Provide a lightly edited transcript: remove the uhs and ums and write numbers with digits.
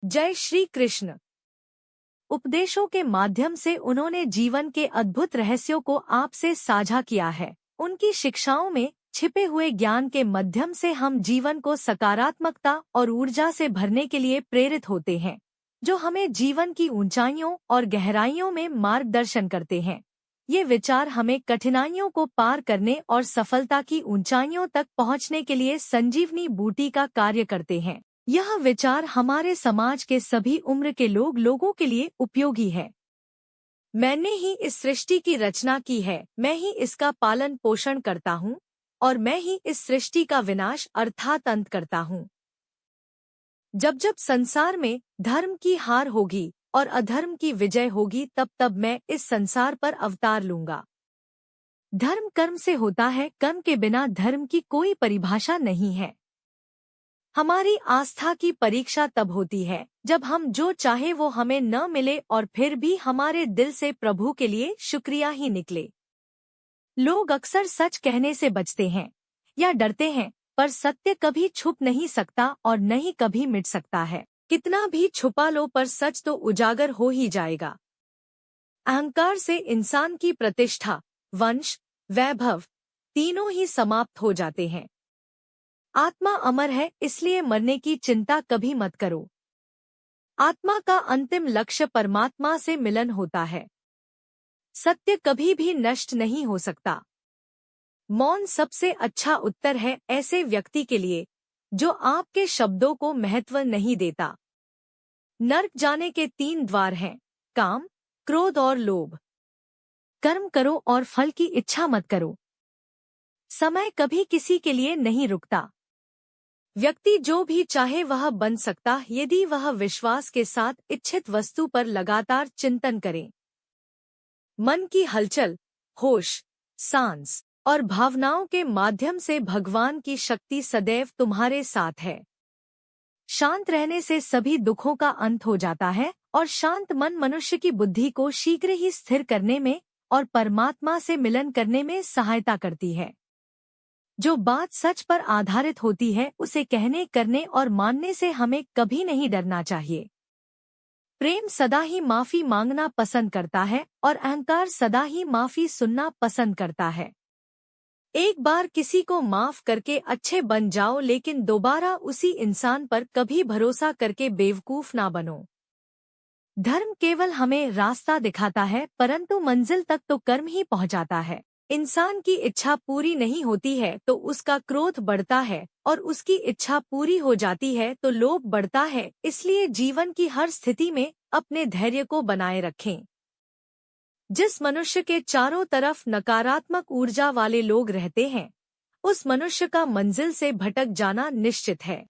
जय श्री कृष्ण। उपदेशों के माध्यम से उन्होंने जीवन के अद्भुत रहस्यों को आपसे साझा किया है। उनकी शिक्षाओं में छिपे हुए ज्ञान के माध्यम से हम जीवन को सकारात्मकता और ऊर्जा से भरने के लिए प्रेरित होते हैं, जो हमें जीवन की ऊंचाइयों और गहराइयों में मार्गदर्शन करते हैं। ये विचार हमें कठिनाइयों को पार करने और सफलता की ऊंचाइयों तक पहुंचने के लिए संजीवनी बूटी का कार्य करते हैं। यह विचार हमारे समाज के सभी उम्र के लोगों के लिए उपयोगी है। मैंने ही इस सृष्टि की रचना की है, मैं ही इसका पालन पोषण करता हूँ और मैं ही इस सृष्टि का विनाश अर्थात अंत करता हूँ। जब जब संसार में धर्म की हार होगी और अधर्म की विजय होगी, तब तब मैं इस संसार पर अवतार लूंगा। धर्म कर्म से होता है, कर्म के बिना धर्म की कोई परिभाषा नहीं है। हमारी आस्था की परीक्षा तब होती है जब हम जो चाहे वो हमें न मिले और फिर भी हमारे दिल से प्रभु के लिए शुक्रिया ही निकले। लोग अक्सर सच कहने से बचते हैं या डरते हैं, पर सत्य कभी छुप नहीं सकता और नहीं कभी मिट सकता है। कितना भी छुपा लो पर सच तो उजागर हो ही जाएगा। अहंकार से इंसान की प्रतिष्ठा, वंश, वैभव तीनों ही समाप्त हो जाते हैं। आत्मा अमर है, इसलिए मरने की चिंता कभी मत करो। आत्मा का अंतिम लक्ष्य परमात्मा से मिलन होता है। सत्य कभी भी नष्ट नहीं हो सकता। मौन सबसे अच्छा उत्तर है ऐसे व्यक्ति के लिए जो आपके शब्दों को महत्व नहीं देता। नर्क जाने के 3 द्वार हैं, काम, क्रोध और लोभ। कर्म करो और फल की इच्छा मत करो। समय कभी किसी के लिए नहीं रुकता। व्यक्ति जो भी चाहे वह बन सकता यदि वह विश्वास के साथ इच्छित वस्तु पर लगातार चिंतन करे। मन की हलचल, होश, सांस और भावनाओं के माध्यम से भगवान की शक्ति सदैव तुम्हारे साथ है। शांत रहने से सभी दुखों का अंत हो जाता है और शांत मन मनुष्य की बुद्धि को शीघ्र ही स्थिर करने में और परमात्मा से मिलन करने में सहायता करती है। जो बात सच पर आधारित होती है उसे कहने, करने और मानने से हमें कभी नहीं डरना चाहिए। प्रेम सदा ही माफी मांगना पसंद करता है और अहंकार सदा ही माफी सुनना पसंद करता है। एक बार किसी को माफ करके अच्छे बन जाओ, लेकिन दोबारा उसी इंसान पर कभी भरोसा करके बेवकूफ ना बनो। धर्म केवल हमें रास्ता दिखाता है, परंतु मंजिल तक तो कर्म ही पहुंचाता है। इंसान की इच्छा पूरी नहीं होती है तो उसका क्रोध बढ़ता है और उसकी इच्छा पूरी हो जाती है तो लोभ बढ़ता है। इसलिए जीवन की हर स्थिति में अपने धैर्य को बनाए रखें। जिस मनुष्य के चारों तरफ नकारात्मक ऊर्जा वाले लोग रहते हैं, उस मनुष्य का मंजिल से भटक जाना निश्चित है।